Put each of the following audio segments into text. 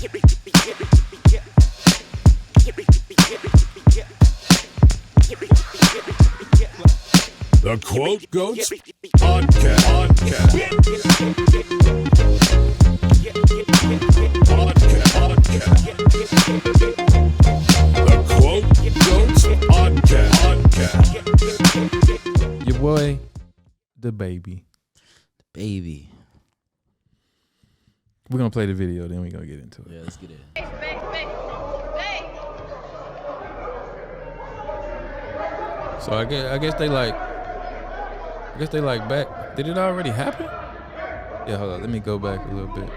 The Quote Goats Podcast. The Quote Goats Podcast. Your boy, the baby. Baby. We're gonna play the video, then we're gonna get into it. Yeah, let's get it. So I guess they like back. Did it already happen? Yeah, hold on. Let me go back a little bit.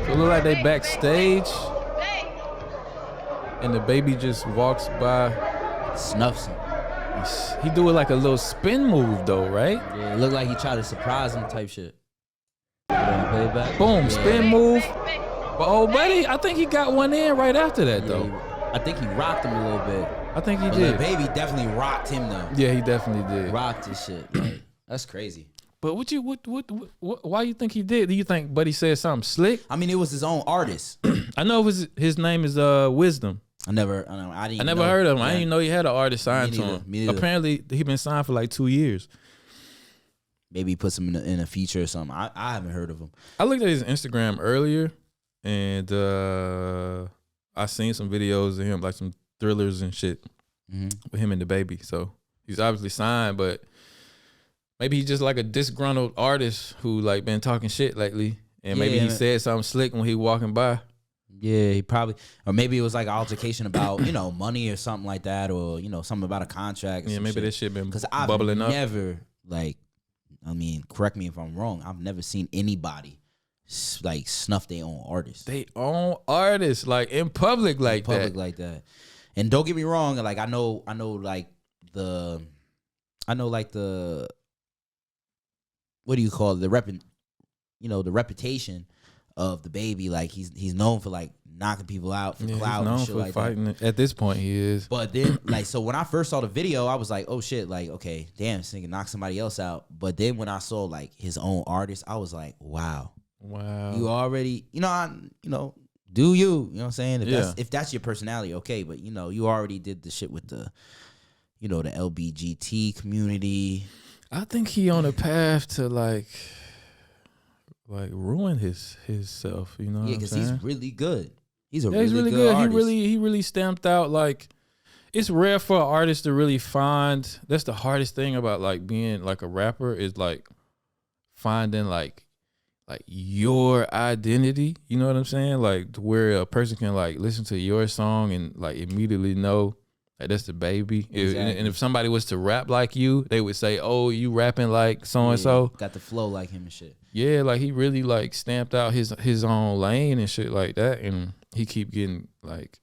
So it look like they backstage, and the baby just walks by. Snuffs him. He do it like a little spin move though, right? Yeah, it looked like he tried to surprise him type shit. Play it back. Boom, Yeah. spin move. But old buddy, I think he got one in right after that though. I think he rocked him a little bit. I think he But did. the baby definitely rocked him though. Yeah, he definitely did. Rocked his shit. Like, that's crazy. But what why you think he did? Do you think Buddy said something slick? I mean, it was his own artist. I know his name is Wisdom. I never I never heard of him. I didn't even know he had an artist signed to him. Me neither. Apparently, he been signed for like 2 years. Maybe he puts him in a feature or something. I haven't heard of him. I looked at his Instagram earlier, and I seen some videos of him, like some thrillers and shit with him and the baby. So he's obviously signed, but maybe he's just like a disgruntled artist who like been talking shit lately, and maybe he said something slick when he walking by. Yeah, he probably, or maybe it was like an altercation about, money or something like that, or, something about a contract. Or Yeah, maybe shit. this shit been Because I've bubbling up. never, correct me if I'm wrong, I've never seen anybody snuff their own artist. They own artists like in public like that. Like that. And don't get me wrong, like I know the what do you call it? The reputation of the baby, like he's known for like knocking people out for clout and shit like fighting that. At this point, he is. But then, so when I first saw the video, I was like, oh shit, like, okay, damn, this nigga knocked somebody else out. But then when I saw like his own artist, I was like, wow. You already, do you? You know what I'm saying? If that's your personality, okay. But you already did the shit with the, the LBGT community. I think he on a path to like ruin his self. You know? Yeah, because he's really good. He's he's really good. Artist. He really stamped out like. It's rare for an artist to really find. That's the hardest thing about like being like a rapper is like finding like your identity. You know what I'm saying? Like to where a person can like listen to your song and like immediately know like that's the baby. Exactly. And if somebody was to rap like you, they would say, "Oh, you rapping like so and so." Got the flow like him and shit. Yeah, like he really like stamped out his own lane and shit like that, and he keep getting like,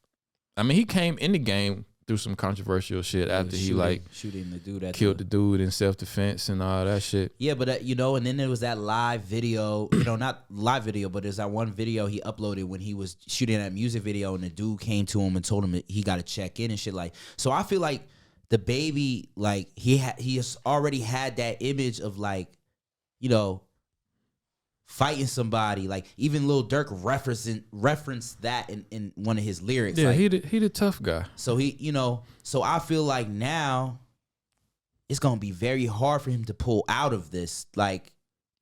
I mean, he came in the game through some controversial shit after he shooting the dude killed the dude in self-defense and all that shit. Yeah, but and then there was that live video, not live video, but there's that one video he uploaded when he was shooting that music video and the dude came to him and told him that he got to check in and shit like. So I feel like the baby, like he has already had that image of like, fighting somebody. Like even Lil Durk referenced that in one of his lyrics. Yeah, like, he the tough guy. So so I feel like now it's gonna be very hard for him to pull out of this. Like,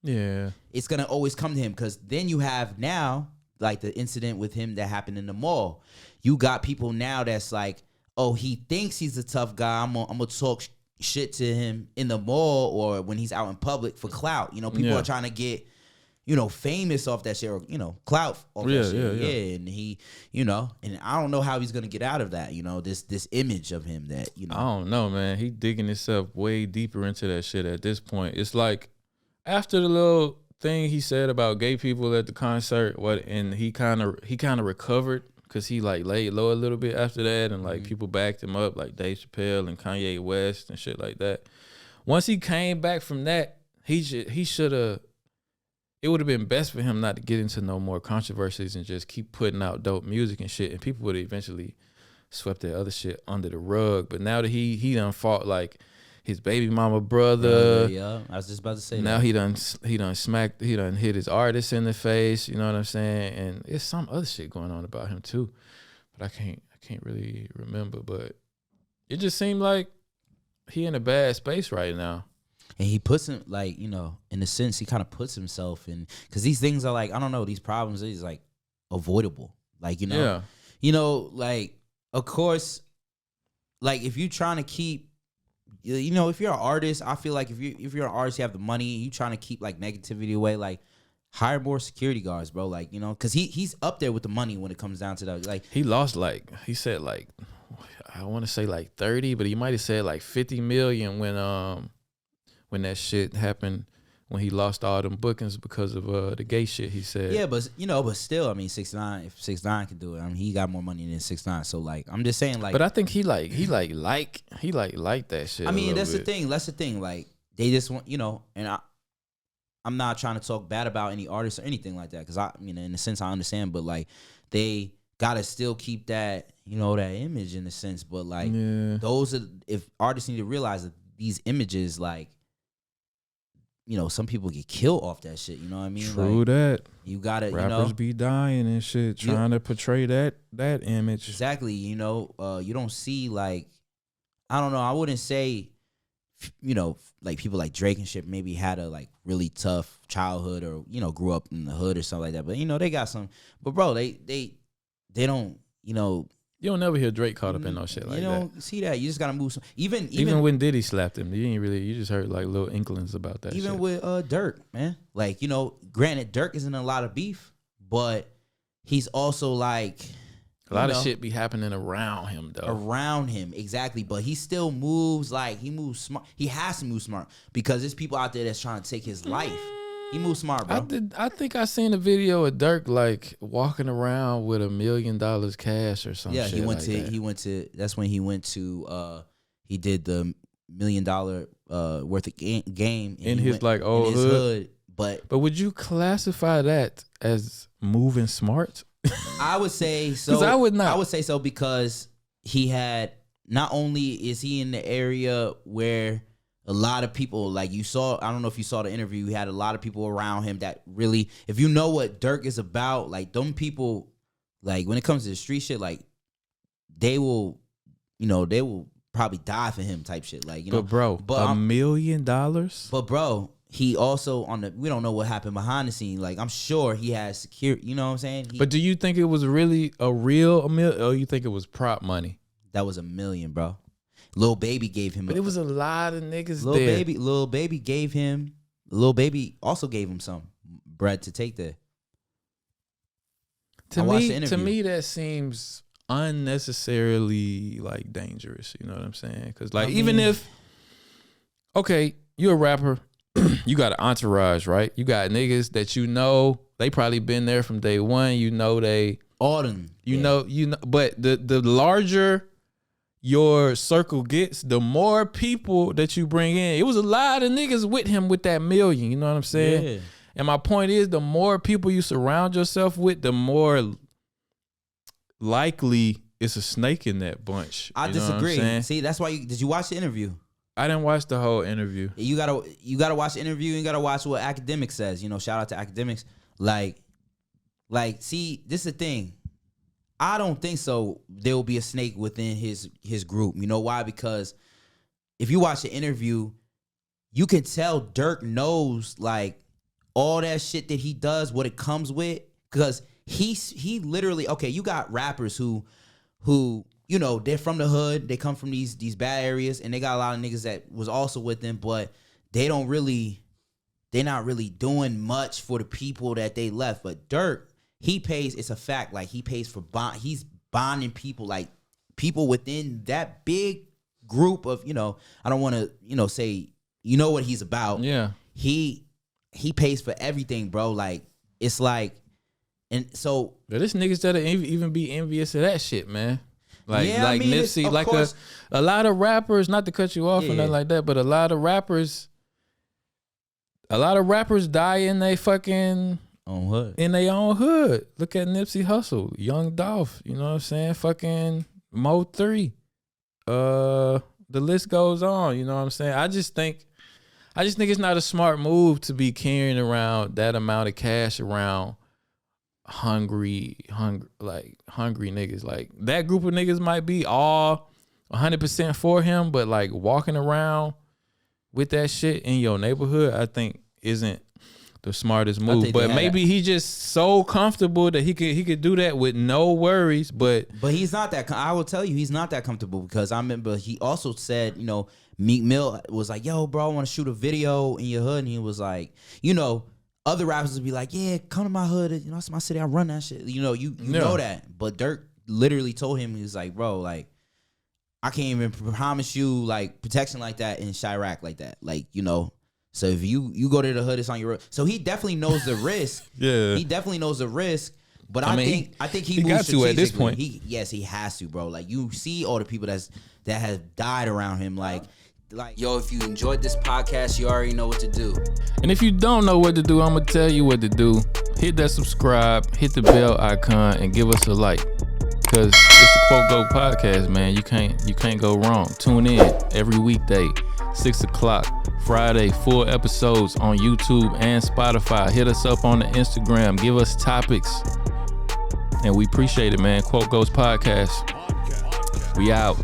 yeah, it's gonna always come to him because then you have now like the incident with him that happened in the mall. You got people now that's like, oh, he thinks he's a tough guy. I'm gonna talk shit to him in the mall or when he's out in public for clout. People are trying to get famous off that shit or, clout off that shit. Yeah. And he, and I don't know how he's going to get out of that, this image of him that, I don't know, man. He digging himself way deeper into that shit at this point. It's like after the little thing he said about gay people at the concert, and he kind of recovered because he like laid low a little bit after that and like people backed him up like Dave Chappelle and Kanye West and shit like that. Once he came back from that, he should have. It would have been best for him not to get into no more controversies and just keep putting out dope music and shit. And people would have eventually swept that other shit under the rug. But now that he done fought, like, his baby mama brother. Yeah, I was just about to say Now that. he done hit his artist in the face. You know what I'm saying? And it's some other shit going on about him too, but I can't really remember. But it just seemed like he in a bad space right now. And he puts him, like, you know, in a sense, he kind of puts himself in, because these things are like, I don't know, these problems is like avoidable. Like, Yeah. Like, of course, like if you're trying to keep, you know, if you're an artist, I feel like if you're an artist, you have the money, you trying to keep like negativity away, like hire more security guards, bro. Like, you know, because he's up there with the money when it comes down to that. Like, He lost he said I want to say like 30, but he might have said like 50 million when that shit happened, when he lost all them bookings because of the gay shit he said. yeah, but still, I mean, 6ix9ine, if 6ix9ine can do it, I mean, he got more money than 6ix9ine. So like, I'm just saying, like, But I think he like that shit. I mean, that's bit. the thing. That's the thing. Like, they just want, you know, and I'm not trying to talk bad about any artists or anything like that, because I mean, in a sense, I understand, but like, they gotta still keep that, you know, that image in a sense. But like, those are, if artists need to realize that these images, like, you know, some people get killed off that shit. You know what I mean? True like, that. You gotta, Rappers be dying and shit, trying to portray that image. Exactly. You know, you don't see, like, I don't know, I wouldn't say, you know, like people like Drake and shit maybe had a like really tough childhood, or, you know, grew up in the hood or something like that. But, you know, they got some. But bro, they don't, you know. You don't never hear Drake caught up in no shit like that. You don't see that. You just gotta move some. Even when Diddy slapped him, you just heard like little inklings about that. Even shit. with Dirk, man. Like, you know, granted, Dirk isn't a lot of beef, but he's also like a lot of shit be happening around him though. Around him, exactly. But he still moves like, he moves smart. He has to move smart because there's people out there that's trying to take his life. He moves smart, bro. I think I seen a video of Dirk like walking around with $1 million cash or something. Yeah, he went to. That's when he went to. He did the $1 million worth of game in his old hood. But would you classify that as moving smart? I would say so. 'Cause I would not. I would say so because he had, not only is he in the area where a lot of people, like you saw, I don't know if you saw the interview, he had a lot of people around him that really, if you know what Dirk is about, like them people, like when it comes to the street shit, like they will, you know, they will probably die for him type shit. Like, you know, bro, $1 million? But bro, he also we don't know what happened behind the scene. Like, I'm sure he has security, you know what I'm saying? But do you think it was really a real $1 million, or you think it was prop money? That was $1 million, bro. Lil Baby gave him. But it was a lot of niggas Lil there. Lil Baby also gave him some bread to take there. To me, that seems unnecessarily like dangerous. You know what I'm saying? Because like, even if, okay, you're a rapper, you got an entourage, right? You got niggas that you know, they probably been there from day one. You know they all them. You know. But the larger your circle gets, the more people that you bring in. It was a lot of niggas with him with that $1 million. You know what I'm saying? Yeah. And my point is, the more people you surround yourself with, the more likely it's a snake in that bunch. I disagree. See, that's why did you watch the interview? I didn't watch the whole interview. You gotta watch the interview, and you gotta watch what Academics says. You know, shout out to Academics. Like, see, this is the thing. I don't think so. There will be a snake within his group. You know why? Because if you watch the interview, you can tell Dirk knows like all that shit that he does, what it comes with. Because he literally, okay, you got rappers who you know, they're from the hood, they come from these bad areas, and they got a lot of niggas that was also with them, but they're not really doing much for the people that they left. But Dirk, he pays, it's a fact, like he pays for he's bonding people, like people within that big group of, you know, I don't want to, you know, say, you know what he's about. Yeah. He pays for everything, bro. Like, it's like, and so. But there's niggas that'll even be envious of that shit, man. Like, yeah, like I mean, Nipsey, like a lot of rappers, not to cut you off or nothing like that, but a lot of rappers die in they fucking own hood. In their own hood. Look at Nipsey Hussle, Young Dolph, you know what I'm saying? Fucking Mo 3. The the list goes on. You know what I'm saying? I just think it's not a smart move to be carrying around that amount of cash around hungry niggas. Like that group of niggas might be all 100% for him, but like walking around with that shit in your neighborhood, I think isn't the smartest move. But maybe he just so comfortable that he could do that with no worries. But he's not that. I will tell you, he's not that comfortable because I remember he also said, you know, Meek Mill was like, "Yo, bro, I want to shoot a video in your hood," and he was like, you know, other rappers would be like, "Yeah, come to my hood. You know, it's my city. I run that shit." You know, you know that. But Dirk literally told him, he was like, "Bro, like, I can't even promise you like protection like that in Chirac like that. Like, you know." So if you go to the hood, it's on your road. So he definitely knows the risk. Yeah, he definitely knows the risk. But I think he moves got to at this point. He has to, bro. Like you see all the people that have died around him. Like yo, if you enjoyed this podcast, you already know what to do. And if you don't know what to do, I'm gonna tell you what to do. Hit that subscribe, hit the bell icon, and give us a like. Cause it's the Quote Go podcast, man. You can't go wrong. Tune in every weekday, 6 o'clock. Friday, full episodes on YouTube and Spotify. Hit us up on the Instagram. Give us topics. And we appreciate it, man. Quote Goes Podcast. We out.